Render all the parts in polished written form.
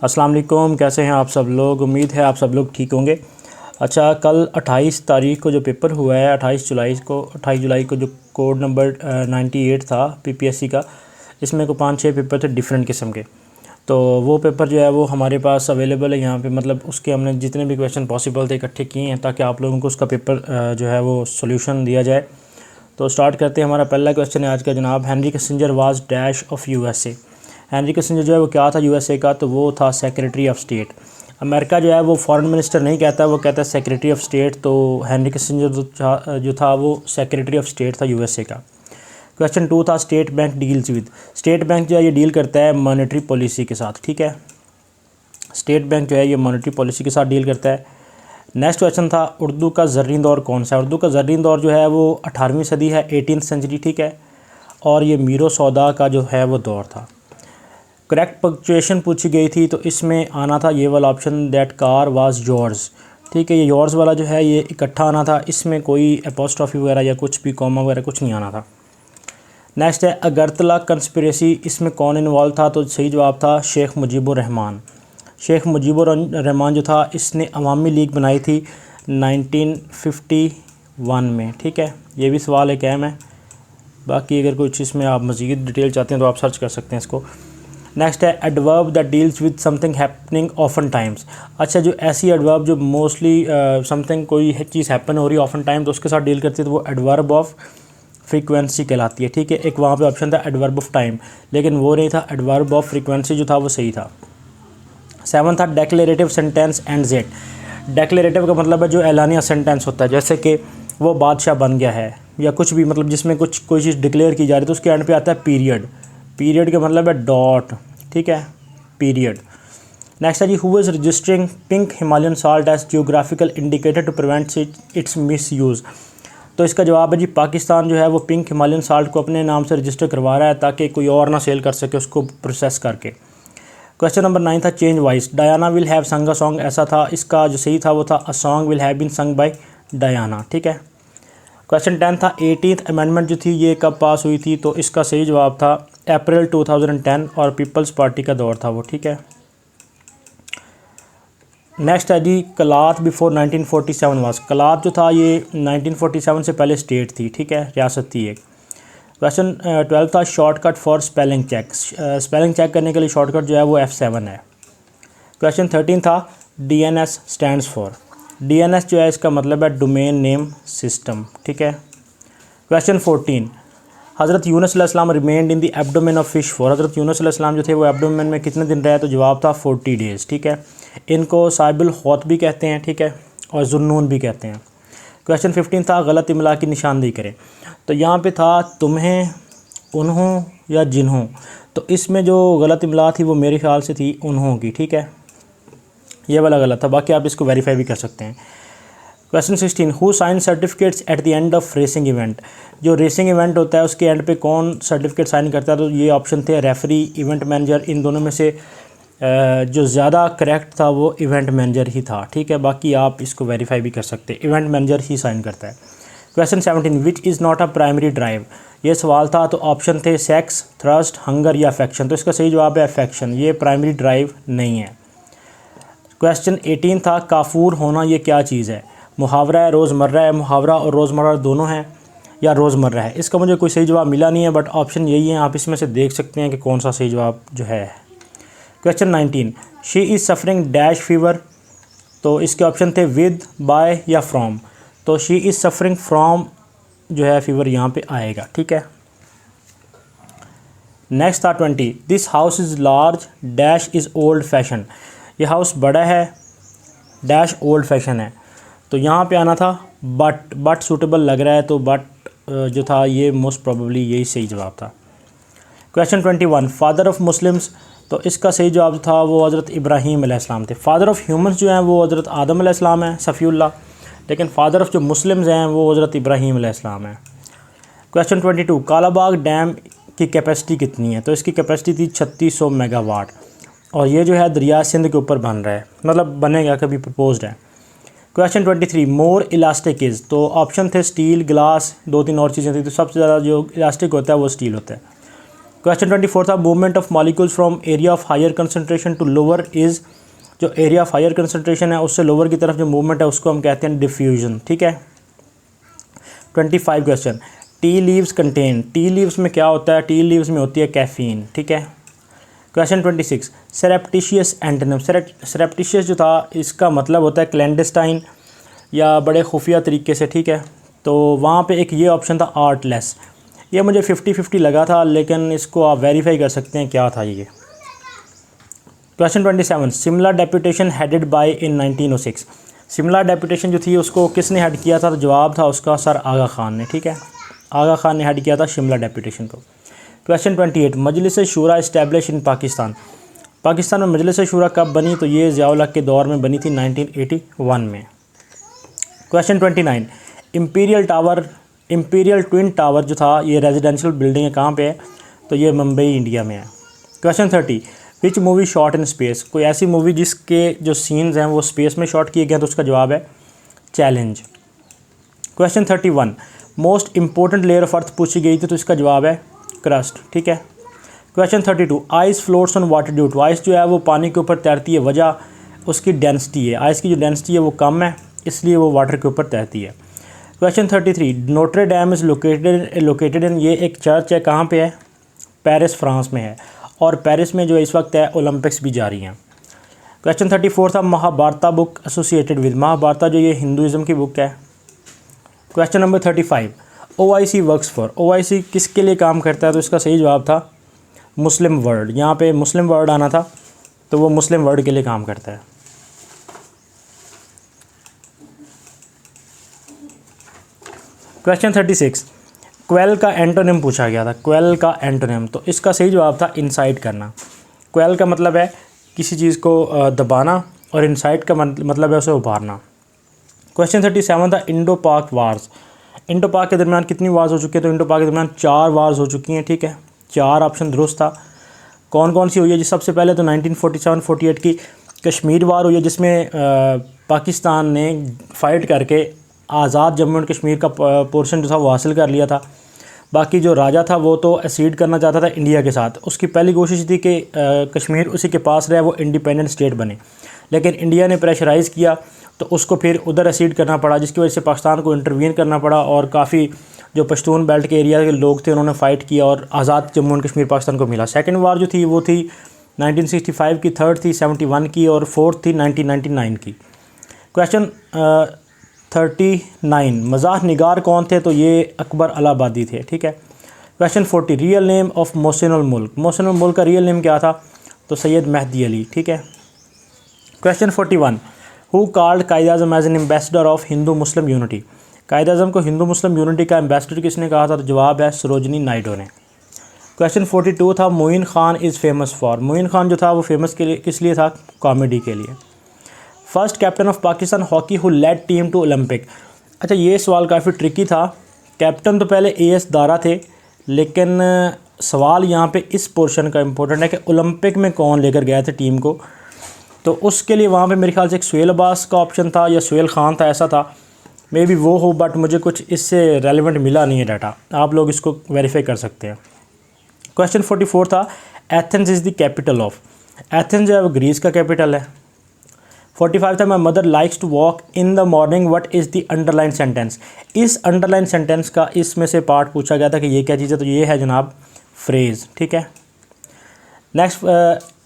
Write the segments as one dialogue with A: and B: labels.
A: अस्सलाम वालेकुम, कैसे हैं आप सब लोग। उम्मीद है आप सब लोग ठीक होंगे। अच्छा, कल 28 तारीख को जो पेपर हुआ है, 28 जुलाई को जो कोड नंबर 98 था पीपीएससी का, इसमें को 5-6 पेपर थे डिफरेंट किस्म के। तो वो पेपर जो है वो हमारे पास अवेलेबल है यहाँ पे, मतलब उसके हमने जितने भी क्वेश्चन पॉसिबल थे इकट्ठे किए हैं ताकि आप लोगों को उसका पेपर जो है वो सोल्यूशन दिया जाए। तो स्टार्ट करते हैं। हमारा पहला क्वेश्चन है आज का जनाब, Henry Kissinger was dash of USA. Henry Kissinger जो है वो क्या था यूएसए का, तो वो था सेक्रेटरी ऑफ स्टेट। अमेरिका जो है वो फॉरेन मिनिस्टर नहीं कहता, वो कहता है सेक्रेटरी ऑफ स्टेट। तो हेनरी किसिंजर जो था वो सेक्रेटरी ऑफ स्टेट था यूएसए का। क्वेश्चन 2 था, state bank deals with. State bank जो है ये डील करता है मॉनेटरी पॉलिसी के साथ, ठीक है। स्टेट बैंक जो है ये मॉनेटरी पॉलिसी के साथ डील करता है। नेक्स्ट क्वेश्चन था, उर्दू का ज़र्रीन दौर कौन सा है। उर्दू का ज़र्रीन दौर जो है वो 18वीं सदी है, 18th सेंचुरी, ठीक है। और ये मीरो सौदा का जो है वो दौर था। करेक्ट पंक्चुएशन पूछी गई थी, तो इसमें आना था ये वाला option, that car was yours, ठीक है। ये योर्स वाला जो है ये इकट्ठा आना था, इसमें कोई एपोस्ट्रॉफी वगैरह या कुछ भी कॉमा वगैरह कुछ नहीं आना था। नेक्स्ट है अगरतला कंस्पिरेसी, इसमें कौन इन्वॉल्व था, तो सही जवाब था शेख मुजीबुर रहमान। शेख मुजीबुर रहमान जो था इसने अवामी लीग बनाई थी 1951 में, ठीक है। ये भी सवाल एक अहम है। बाकी अगर कुछ इसमें आप मज़ीद डिटेल चाहते हैं तो आप सर्च कर सकते हैं इसको। नेक्स्ट है adverb that deals with something happening often times. अच्छा, जो ऐसी एडवर्ब जो मोस्टली समथिंग कोई चीज़ हैपन हो रही है ऑफन टाइम तो उसके साथ डील करती है, तो वो एडवर्ब ऑफ फ्रीक्वेंसी कहलाती है, ठीक है। एक वहाँ पे ऑप्शन था एडवर्ब ऑफ टाइम, लेकिन वो नहीं था, एडवर्ब ऑफ फ्रीक्वेंसी जो था वो सही था। 7 था declarative sentence and jet. Declarative का मतलब है जो एलानिया सेंटेंस होता है, जैसे कि वो बादशाह बन गया है या कुछ भी, मतलब जिसमें कोई चीज़ डिक्लेयर की जा रही है, तो उसके एंड पे आता है पीरियड। पीरियड का मतलब है डॉट, ठीक है, पीरियड। नेक्स्ट है जी, who is registering pink Himalayan salt as geographical indicator to prevent its misuse. तो इसका जवाब है जी, पाकिस्तान जो है वो पिंक हिमालयन साल्ट को अपने नाम से रजिस्टर करवा रहा है ताकि कोई और ना सेल कर सके उसको प्रोसेस करके। क्वेश्चन नंबर 9 था, change vice. Diana will have संग अ सॉन्ग, ऐसा था, इसका जो सही था वो था a song will have been sung by Diana, ठीक है। क्वेश्चन 10 था, 18th अमेंडमेंट जो थी ये कब पास हुई थी, तो इसका सही जवाब था अप्रैल 2010 और पीपल्स पार्टी का दौर था वो, ठीक है। नेक्स्ट है जी, कलात बिफोर 1947 वाज। कलात जो था ये 1947 से पहले स्टेट थी, ठीक है, रियासत थी एक। क्वेश्चन 12 था, shortcut for spelling check. Spelling check करने के लिए शॉर्टकट जो है वो F7 है। क्वेश्चन 13 था, DNS स्टैंड्स फॉर। DNS जो है इसका मतलब है डोमेन नेम सिस्टम, ठीक है। क्वेश्चन 14, हज़रत यूनुस अलैहिस्सलाम remained in the abdomen of fish for. हज़रत यूनुस अलैहिस्सलाम जो थे वो एब्डोमेन में कितने दिन रहे, तो जवाब था 40 डेज़, ठीक है। इनको साहिबुल हौत भी कहते हैं, ठीक है, और जुन्नून भी कहते हैं। क्वेश्चन 15 था, गलत इमला की निशानदेही करें। तो यहाँ पे था तुम्हें, उन्हों या जिन्हों, तो इसमें जो गलत इमला थी वो मेरे ख्याल से थी उन्हों की, ठीक है, ये वाला गलत था, बाकी आप इसको वेरीफाई भी कर सकते हैं। Question 16, who sign certificates at the end of racing event. जो रेसिंग इवेंट होता है उसके एंड पे कौन सर्टिफिकेट साइन करता है, तो ये ऑप्शन थे रेफरी, इवेंट मैनेजर। इन दोनों में से जो ज़्यादा करेक्ट था वो इवेंट मैनेजर ही था, ठीक है। बाकी आप इसको वेरीफाई भी कर सकते हैं, इवेंट मैनेजर ही साइन करता है। Question 17, which is not a primary drive. ये सवाल था, तो ऑप्शन थे सेक्स, थ्रस्ट, हंगर या अफेक्शन। तो इसका सही जवाब है अफेक्शन, ये प्राइमरी ड्राइव नहीं है। क्वेश्चन 18 था, काफूर होना ये क्या चीज़ है। मुहावरा है, रोज़मर्रा है। मुहावरा और रोज़मर्रा दोनों हैं या रोज़मर्रा है। इसका मुझे कोई सही जवाब मिला नहीं है, बट ऑप्शन यही है, आप इसमें से देख सकते हैं कि कौन सा सही जवाब जो है। Question 19, she is suffering dash fever. तो इसके ऑप्शन थे विद, बाय या फ्रॉम। तो शी इज़ सफरिंग फ्रॉम जो है फीवर यहाँ पे आएगा, ठीक है। नेक्स्ट था 20, this house is large dash is old fashion. ये हाउस बड़ा है डैश ओल्ड फैशन है। तो यहाँ पे आना था बट सूटेबल लग रहा है, तो बट जो था ये मोस्ट प्रोबेबली यही सही जवाब था। Question 21, father of Muslims. तो इसका सही जवाब था वो हज़रत इब्राहीम अलैहिस्सलाम थे। फादर ऑफ ह्यूमंस जो हैं वो हज़रत आदम अलैहिस्सलाम है, सफ़ीउल्लाह, लेकिन फादर ऑफ जो मुस्लिम्स हैं वो हज़रत इब्राहीम अलैहिस्सलाम है। क्वेश्चन 22, कालाबाग डैम की कैपेसिटी कितनी है। तो इसकी कैपेसिटी थी 3600 मेगावाट, और ये जो है दरिया सिंध के ऊपर बन रहा है, मतलब बनेगा, कभी प्रपोज्ड है। Question 23, more elastic is. तो ऑप्शन थे स्टील, ग्लास, 2-3 और चीज़ें थी, तो सबसे ज़्यादा जो इलास्टिक होता है वो स्टील होता है। क्वेश्चन 24 था movement of molecules from area of higher concentration to lower is, जो एरिया ऑफ हायर कंसनट्रेशन है उससे लोअर की तरफ जो मूवमेंट है उसको हम कहते हैं डिफ्यूजन, ठीक है। 25 question, tea leaves contain, tea leaves में क्या होता है, टी लीव्स में होती है कैफीन, ठीक है। क्वेश्चन 26, सेरेप्टिशियस एंटोनिम, सेरेप्टिशियस जो था इसका मतलब होता है क्लैंडस्टाइन या बड़े खुफिया तरीके से, ठीक है। तो वहाँ पे एक ये ऑप्शन था आर्टलेस, ये मुझे 50-50 लगा था, लेकिन इसको आप वेरीफाई कर सकते हैं क्या था ये। Question 27, Shimla deputation headed by in 1906, Shimla deputation जो थी उसको किसने हेड किया था, तो जवाब था उसका सर आगा खान ने, ठीक है। आगा खान ने हेड किया था शिमला डेपुटेशन को। क्वेश्चन 28, मजलिस शूरा इस्टेब्लिश इन पाकिस्तान, पाकिस्तान में मजलिस शूरा कब बनी, तो ये ज़ियाउल हक के दौर में बनी थी 1981 में। क्वेश्चन 29, इम्पीरियल ट्विन टावर जो था ये रेजिडेंशियल बिल्डिंग है, कहाँ पे है, तो ये मुंबई इंडिया में है। Question 30, which movie shot in space, कोई ऐसी मूवी जिसके जो सीन्स हैं वो स्पेस में शॉट किए गए, तो उसका जवाब है challenge. Question 31, most important layer of earth पूछी गई थी, तो इसका जवाब है क्रस्ट, ठीक है। Question 32, ice floats on water due to, ice जो है वो पानी के ऊपर तैरती है, वजह उसकी डेंसिटी है, आइस की जो डेंसिटी है वो कम है इसलिए वो वाटर के ऊपर तैरती है। Question 33, Notre dam is located in, ये एक चर्च है, कहाँ पे है, पेरिस फ्रांस में है, और पेरिस में जो इस वक्त है ओलंपिक्स भी जारी हैं। क्वेश्चन 34 था महाभारता बुक एसोसिएटेड विद, महाभारता जो ये हिंदुज़म की बुक है। Question number 35, OIC works for, OIC किसके लिए काम करता है, तो इसका सही जवाब था मुस्लिम वर्ल्ड, यहाँ पे मुस्लिम वर्ल्ड आना था, तो वो मुस्लिम वर्ल्ड के लिए काम करता है। क्वेश्चन 36, क्वेल का एंटोनिम पूछा गया था, क्वेल का एंटोनिम, तो इसका सही जवाब था इंसाइट करना। क्वेल का मतलब है किसी चीज़ को दबाना और इंसाइट का मतलब है उसे उभारना। क्वेश्चन 37 था इंडो पाक वार्स, इंडो पाक के दरमियान कितनी वार्स हो चुकी है, तो इंडो पाक के दरमियान 4 वार्स हो चुकी हैं, ठीक है। 4 ऑप्शन दुरुस्त था। कौन कौन सी हुई है जी, सबसे पहले तो 1947-48 की कश्मीर वार हुई है, जिसमें पाकिस्तान ने फ़ाइट करके आज़ाद जम्मू एंड कश्मीर का पोर्शन जो था वो हासिल कर लिया था। बाकी जो राजा था वो तो एसीड करना चाहता था इंडिया के साथ, उसकी पहली कोशिश थी कि कश्मीर उसी के पास रहे, वो इंडिपेंडेंट स्टेट बने, लेकिन इंडिया ने प्रेशराइज़ किया तो उसको फिर उधर एसीड करना पड़ा, जिसकी वजह से पाकिस्तान को इंटरवीन करना पड़ा, और काफ़ी जो पश्तून बेल्ट के एरिया के लोग थे उन्होंने फ़ाइट किया और आज़ाद जम्मू एंड कश्मीर पाकिस्तान को मिला। सेकंड वार जो थी वो थी 1965 की, थर्ड थी 71 की, और फोर्थ थी 1999 की। क्वेश्चन 39, मज़ाह निगार कौन थे, तो ये अकबर अलाहाबादी थे, ठीक है। क्वेश्चन 40, रियल नेम ऑफ मोहसिनुल मुल्क, मोहसिनुल मुल्क का रियल नेम क्या था, तो सैयद मेहदी अली, ठीक है। Question 41, who called Quaid-e-Azam as an ambassador of Hindu Muslim unity, Quaid-e-Azam को हिंदू मुस्लिम यूनिटी का एम्बेसडर किसने कहा था, तो जवाब है सरोजनी नायडू ने। क्वेश्चन 42 था Moin Khan is famous for, Moin Khan जो था वो फेमस के लिए किस लिए था, कॉमेडी के लिए। First captain of Pakistan hockey who led team to Olympic, अच्छा ये सवाल काफ़ी ट्रिकी था। कैप्टन तो पहले AS दारा थे, लेकिन सवाल यहाँ पे इस पोर्शन का इम्पोर्टेंट है कि ओलंपिक में कौन लेकर गए थे टीम को, तो उसके लिए वहाँ पे मेरे ख्याल से एक सुहेल अब्बास का ऑप्शन था या सुहेल खान था, ऐसा था, मे बी वो हो, बट मुझे कुछ इससे रेलिवेंट मिला नहीं है डाटा, आप लोग इसको वेरीफाई कर सकते हैं। क्वेश्चन 44 था Athens is the capital of, Athens जो है वो ग्रीस का कैपिटल है। 45 था my mother likes to walk in the morning, what is the underline sentence, इस अंडरलाइन सेंटेंस का इसमें से पार्ट पूछा गया था कि ये क्या चीज़ है, तो ये है जनाब फ्रेज़, ठीक है। नेक्स्ट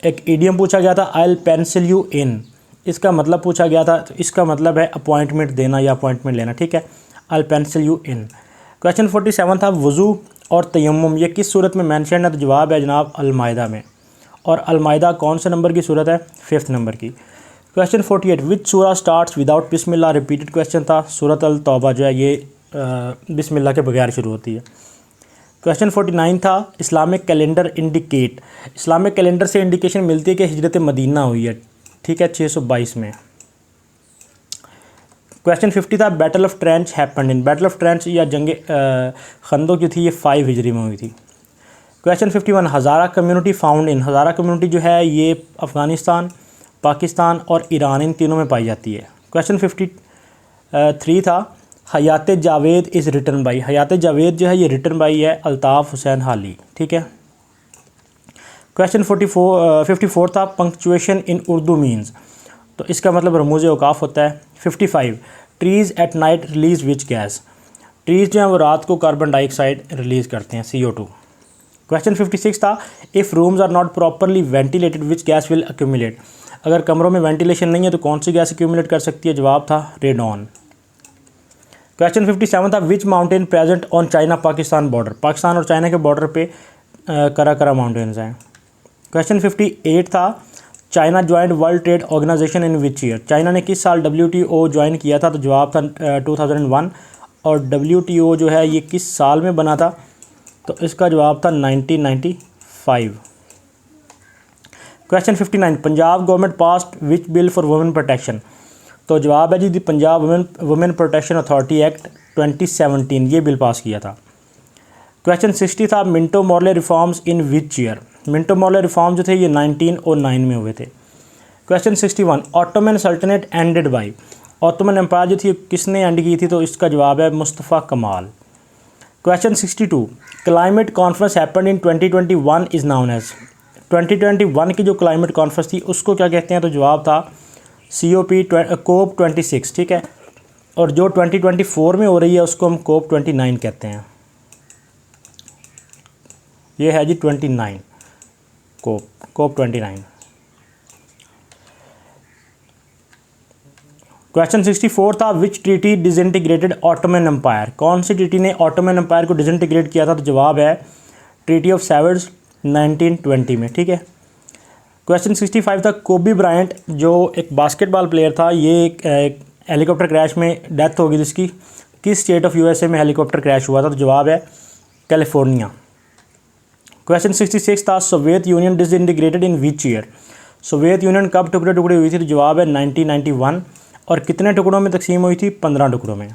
A: एक इडियम पूछा गया था I will pencil you in, इसका मतलब पूछा गया था, तो इसका मतलब है अपॉइंटमेंट देना या अपॉइंटमेंट लेना, ठीक है, I will pencil you in. Question 47 था वज़ू और तयम्मुम ये किस सूरत में मेंशन है, तो जवाब है जनाब अल-माइदा में, और अल-माइदा कौन से नंबर की सूरत है, 5th नंबर की। क्वेश्चन 48 विच सूरा स्टार्ट्स विदाउट बिस्मिल्लाह, रिपीटेड क्वेश्चन था, सूरत अल तौबा जो है ये बिस्मिल्लाह के बगैर शुरू होती है। क्वेश्चन 49 था Islamic calendar indicate, Islamic calendar से इंडिकेशन मिलती है कि हिजरत मदीना हुई है, ठीक है, 622 में। क्वेश्चन 50 था battle of trench happened in, battle of trench या जंग खंदक जो थी ये 5 हिजरी में हुई थी। Question 51 Hazara community found in, Hazara community जो है ये अफ़गानिस्तान, पाकिस्तान और ईरान इन तीनों में पाई जाती है। क्वेश्चन 53 था हयात जावेद इज़ रिटन बाई, हयात जावेद जो है ये रिटन बाई है अल्ताफ़ हुसैन हाली, ठीक है। क्वेश्चन 54 था पंक्चुएशन इन उर्दू मीन्स, तो इसका मतलब रमूज़ औकाफ होता है। 55 trees at night release which gas, trees जो हैं वो रात को कार्बन डाइऑक्साइड रिलीज़ करते हैं CO2। क्वेश्चन 56 था if rooms are not properly ventilated which gas will accumulate, अगर कमरों में वेंटिलेशन नहीं है तो कौन सी गैस एक्यूमुलेट कर सकती है, जवाब था रेडॉन। क्वेश्चन 57 था which mountain present on China Pakistan border, Pakistan और चाइना के बॉर्डर पे करा माउंटेन्स हैं। क्वेश्चन 58 था China joint World Trade Organization in which year, China ने किस साल WTO ज्वाइन किया था, तो जवाब था 2001। और WTO जो है ये किस साल में बना था, तो इसका जवाब था 1995। Question 59 Punjab government passed which bill for women protection, तो जवाब है जी the Punjab women protection authority act 2017, ये बिल पास किया था। क्वेश्चन 60 था Minto Morley reforms in which year, Minto Morley reform जो थे ये 1909 में हुए थे। क्वेश्चन 61 ऑटोमन सल्तनत एंडेड बाई, ऑटोमन एम्पायर जो थी किसने एंड की थी, तो इसका जवाब है Mustafa Kemal. Question 62 climate conference happened in 2021 is known as, 2021 की जो क्लाइमेट कॉन्फ्रेंस थी उसको क्या कहते हैं, तो जवाब था COP26, ठीक है। और जो 2024 में हो रही है उसको हम COP29 कहते हैं, ये है जी 29 COP29। क्वेश्चन 64 था विच ट्रीटी डिसइंटीग्रेटेड ऑटोमन एम्पायर, कौन सी ट्रीटी ने ऑटोमन एम्पायर को डिसइंटीग्रेट किया था, तो जवाब है ट्रीटी ऑफ सेवर्स 1920 में, ठीक है। क्वेश्चन 65 था कोबी ब्रायंट जो एक बास्केटबॉल प्लेयर था, ये एक हेलीकॉप्टर क्रैश में डेथ हो गई जिसकी, किस स्टेट ऑफ USA में हेलीकॉप्टर क्रैश हुआ था, तो जवाब है कैलिफोर्निया। क्वेश्चन 66 था Soviet union disintegrated in which year, Soviet union कब टुकड़े टुकड़े हुई थी, तो जवाब है 1991। और कितने टुकड़ों में तकसीम हुई थी, 15 टुकड़ों में।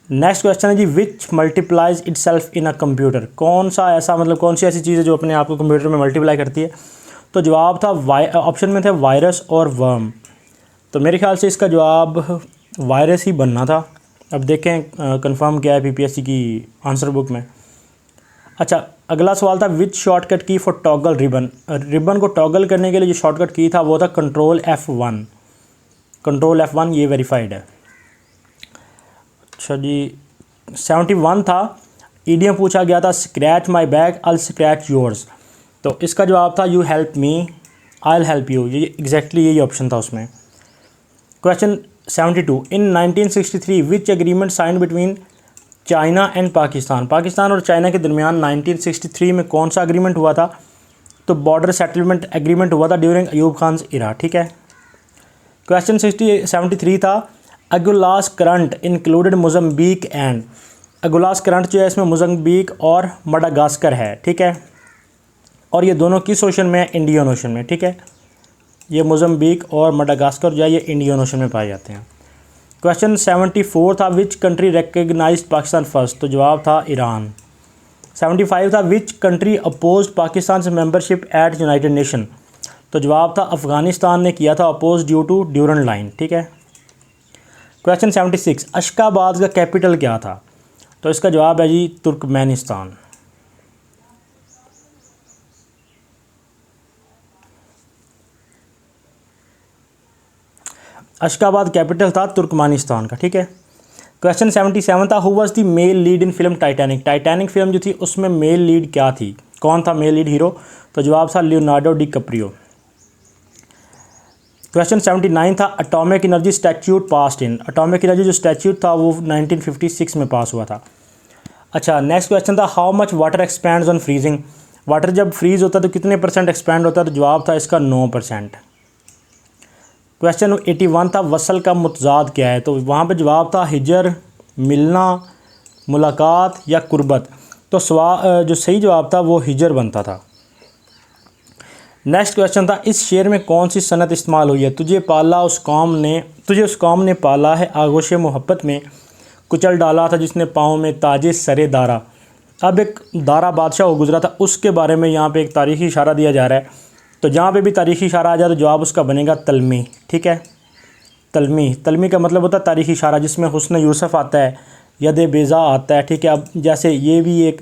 A: नेक्स्ट क्वेश्चन है जी which multiplies itself in a computer, कौन सा ऐसा मतलब कौन सी ऐसी चीज़ है जो अपने आप को कंप्यूटर में मल्टीप्लाई करती है, तो जवाब था ऑप्शन में थे वायरस और वर्म, तो मेरे ख्याल से इसका जवाब वायरस ही बनना था। अब देखें कंफर्म क्या है PPSC की आंसर बुक में। अच्छा अगला सवाल था विच शॉर्टकट की फॉर टॉगल रिबन, रिबन को टॉगल करने के लिए जो शॉर्टकट की था वो था कंट्रोल F1, ये वेरीफाइड है। अच्छा जी 71 था ईडियम पूछा गया था scratch my back I scratch yours, तो इसका जवाब था you help me I will help you, ये एग्जैक्टली यही ऑप्शन था उसमें। Question 72 in 1963 which agreement sign between China and Pakistan, Pakistan और चाइना के दरमियान 1963 में कौन सा एग्रीमेंट हुआ था, तो बॉर्डर सेटलमेंट एग्रीमेंट हुआ था ड्यूरिंग अयूब खान इरा, ठीक है। क्वेश्चन 73 था Agulhas current included Mozambique and, Agulhas current जो है इसमें मोज़म्बिक और मडागास्कर है, ठीक है। और ये दोनों किस ओशन में है, इंडियन ओशन में, ठीक है। ये मोज़म्बिक और मडागास्कर जो है ये इंडियन ओशन में पाए जाते हैं। क्वेश्चन 74 था which country recognised Pakistan first, तो जवाब था ईरान। 75 था विच कंट्री अपोज्ड पाकिस्तान से मेंबरशिप एट यूनाइटेड नेशन, तो जवाब था अफ़गानिस्तान ने किया था oppose due to Durand Line, ठीक है। क्वेश्चन 76 अशकाबाद का कैपिटल क्या था, तो इसका जवाब है जी तुर्कमेनिस्तान। अशकाबाद कैपिटल था तुर्कमेनिस्तान का, ठीक है। क्वेश्चन 77 था who was the male lead in film Titanic, Titanic film जो थी उसमें मेल लीड क्या थी, कौन था मेल लीड हीरो, तो जवाब था लियोनार्डो डिकैप्रियो। क्वेश्चन 79 था atomic energy statute passed in, atomic energy जो स्टैट्यूट था वो 1956 में पास हुआ था। अच्छा नेक्स्ट क्वेश्चन था how much water expands on freezing, water जब फ्रीज होता है तो कितने % एक्सपैंड होता है, तो जवाब था इसका 9%। क्वेश्चन 81 था वसल का मुतजाद क्या है, तो वहाँ पे जवाब था हिजर, मिलना, मुलाकात या कुर्बत, तो जो सही जवाब था वो हिजर बनता था। नेक्स्ट क्वेश्चन था इस शेर में कौन सी सनत इस्तेमाल हुई है, तुझे उस कौम ने पाला है आगोश मोहब्बत में कुचल डाला था जिसने पाँव में ताजे सरे दारा। अब एक दारा बादशाह हो गुजरा था उसके बारे में यहाँ पे एक तारीख़ी इशारा दिया जा रहा है, तो जहाँ पे भी तारीख़ी इशारा आ जाए तो जवाब उसका बनेगा तलमी, ठीक है। तलमी का मतलब होता है तारीख़ी इशारा जिसमें हुस्न यूसुफ आता है, यद बेज़ा आता है, ठीक है। अब जैसे ये भी एक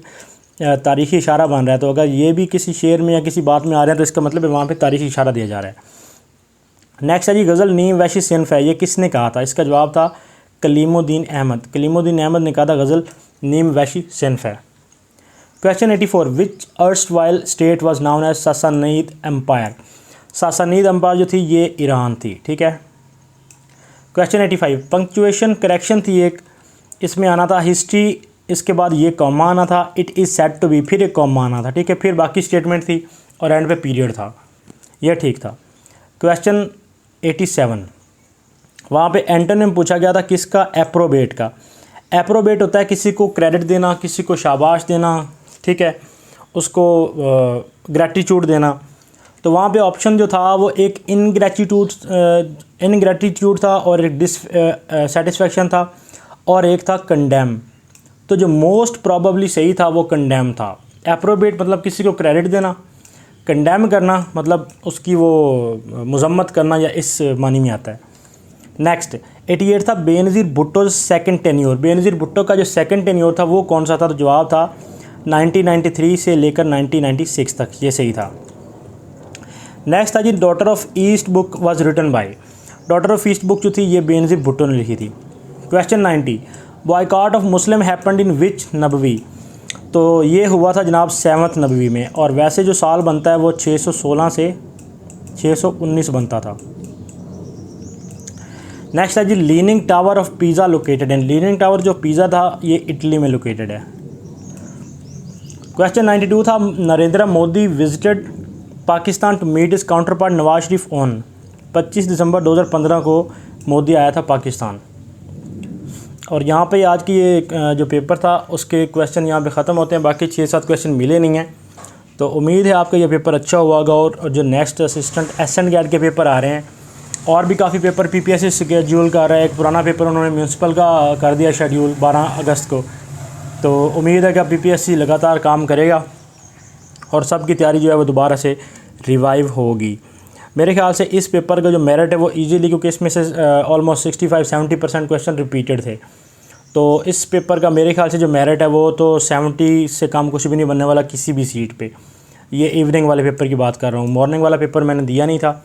A: तारीख़ी इशारा बन रहा है, तो अगर ये भी किसी शेर में या किसी बात में आ रहे हैं तो इसका मतलब है वहाँ पे तारीख़ी इशारा दिया जा रहा है। नेक्स्ट है जी, गज़ल नीम वैशी सिन्फ है, ये किसने कहा था? इसका जवाब था कलीमुद्दीन अहमद। कलीमुद्दीन अहमद ने कहा था गज़ल नीम वैशी सिन्फ है। Question 84, which erstwhile state was known as Sasanid empire? Sasanid empire जो थी ये ईरान थी, ठीक है। क्वेश्चन 85, पंक्चुएशन करेक्शन थी एक, इसमें आना था हिस्ट्री, इसके बाद ये कॉमा आना था, it is said to be, फिर एक कॉमा आना था, ठीक है, फिर बाकी स्टेटमेंट थी और एंड पे पीरियड था, ये ठीक था। क्वेश्चन 87, वहाँ पे एंटोनिम पूछा गया था किसका? एप्रोबेट का। एप्रोबेट होता है किसी को क्रेडिट देना, किसी को शाबाश देना, ठीक है, उसको ग्रैटिट्यूड देना। तो वहाँ पे ऑप्शन जो था वो एक इनग्रैटिट्यूड था और एक डिससेटिस्फैक्शन था और एक था कंडेम। तो जो मोस्ट प्रॉबेबली सही था वो कंडेम था। एप्रोबेट मतलब किसी को क्रेडिट देना, कंडेम करना मतलब उसकी वो मजम्मत करना या इस मानी में आता है। नेक्स्ट 88 था बेनज़ीर भुट्टो सेकंड टेन्योर। बेनज़ीर भुट्टो का जो सेकंड टेन्योर था वो कौन सा था? तो जवाब था 1993 से लेकर 1996 तक, ये सही था। नेक्स्ट था जी, daughter of east book was written by. Daughter of east book जो थी ये बेनज़ीर भुट्टो ने लिखी थी। Question 90, boycott of Muslim happened in which नबवी? तो ये हुआ था जनाब 7th नबवी में, और वैसे जो साल बनता है वो 616 से 619 बनता था। नेक्स्ट है जी, leaning tower of Pisa located in. Leaning tower जो पिज़ा था ये इटली में लोकेटेड है। क्वेश्चन 92 था, Narendra Modi visited Pakistan to meet his counterpart Nawaz Sharif on. 25 दिसंबर 2015 को मोदी आया था पाकिस्तान। और यहाँ पे आज की ये जो पेपर था उसके क्वेश्चन यहाँ पे ख़त्म होते हैं, बाकी 6-7 क्वेश्चन मिले नहीं हैं। तो उम्मीद है आपका ये पेपर अच्छा हुआ होगा। और जो नेक्स्ट असिस्टेंट एसएन गैट के पेपर आ रहे हैं, और भी काफ़ी पेपर पीपीएससी शेड्यूल कर रहा है। एक पुराना पेपर उन्होंने म्यूनसिपल का कर दिया शेड्यूल 12 अगस्त को। तो उम्मीद है कि पीपीएससी लगातार काम करेगा और सब की तैयारी जो है वो दोबारा से रिवाइव होगी। मेरे ख्याल से इस पेपर का जो मेरिट है वो इजीली, क्योंकि इसमें से ऑलमोस्ट 65-70% क्वेश्चन रिपीटेड थे। तो इस पेपर का मेरे ख्याल से जो मेरिट है वो तो 70 से कम कुछ भी नहीं बनने वाला किसी भी सीट पे। ये इवनिंग वाले पेपर की बात कर रहा हूँ, मॉर्निंग वाला पेपर मैंने दिया नहीं था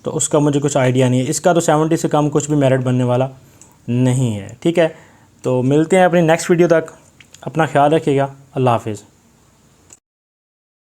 A: तो उसका मुझे कुछ आइडिया नहीं है। इसका तो 70 से कम कुछ भी मेरिट बनने वाला नहीं है, ठीक है। तो मिलते हैं अपनी नेक्स्ट वीडियो तक, अपना ख्याल रखिएगा, अल्लाह हाफिज़।